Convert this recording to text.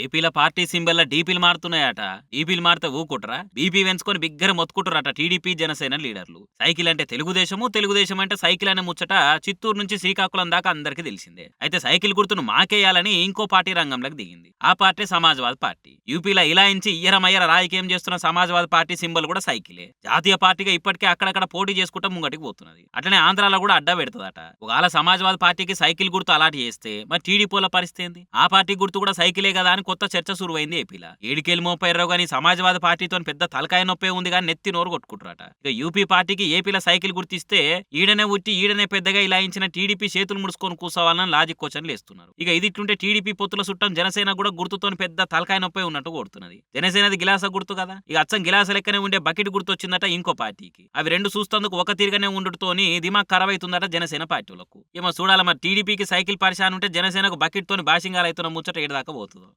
ఏపీల party symbol డీపీలు మారుతున్నాయట. డీపీలు మారితే ఊకుంటరా? BP పెంచుకొని బిగ్గర మొత్తుకుంటారట TDP, Janasena లీడర్లు. సైకిల్ అంటే తెలుగుదేశము, తెలుగుదేశం అంటే సైకిల్ అనే ముచ్చట చిత్తూరు నుంచి శ్రీకాకుళం దాకా అందరికీ తెలిసిందే. అయితే సైకిల్ గుర్తును మాకేయాలని ఇంకో పార్టీ రంగంలోకి దిగింది. ఆ పార్టీ సమాజ్వాద్ పార్టీ. యూపీలో ఇలాయించి ఇయ్యరమయ్యర రాజకీయం చేస్తున్న సమాజ్వాద్ పార్టీ సింబల్ కూడా సైకిలే. జాతీయ పార్టీగా ఇప్పటికే అక్కడక్కడ పోటీ చేసుకుంటూ ముంగటికి పోతున్నది. అట్లనే ఆంధ్రాలో కూడా అడ్డా పెడుతుందట. ఒకవేళ సమాజ్వాద్ పార్టీకి సైకిల్ గుర్తు అలాంటి చేస్తే మరి టీడీపీల పరిస్థితి ఏంది? ఆ పార్టీ గుర్తు కూడా సైకిలే కదా అని కొత్త చర్చ సురువైంది ఏపీలా. ఏడికేలు మోపైర్రావు గానీ సమాజ్వాద పార్టీతో పెద్ద తలకాయ నొప్పే ఉంది కానీ నెత్తి నోరు కొట్టుకుంటారట. ఇక యూపీ పార్టీకి ఏపీలో సైకిల్ గుర్తిస్తే ఈడనే ఉట్టి ఈడనే పెద్దగా ఇలాయించిన టీడీపీ చేతులు ముడుచుకొని కూర్చోవాలని లాజిక్ క్వశ్చన్లు వేస్తున్నారు. ఇక ఇది ఇట్లుంటే టీడీపీ పొత్తుల చుట్టం జనసేన కూడా గుర్తుతో పెద్ద తలకాయ నొప్పే ఉన్నట్టు కొడుతున్నది. జనసేనది గిలాస గుర్తు కదా, ఇక అచ్చం గిలాస లెక్కనే ఉండే బకెట్ గుర్తు వచ్చిందట ఇంకో పార్టీకి. అవి రెండు చూస్తందుకు ఒక తీరుగానే ఉండుతోని దిమాగ్ ఖరాబ్ అవుతుందట జనసేన పార్టీలకు. ఏమో చూడాల మరి టీడీపీకి సైకిల్ పరిశాన్ ఉంటే జనసేనకు బకెట్ తోని బాషింగాలు అవుతున్న ముచ్చట ఏడదాకా పోతుందో.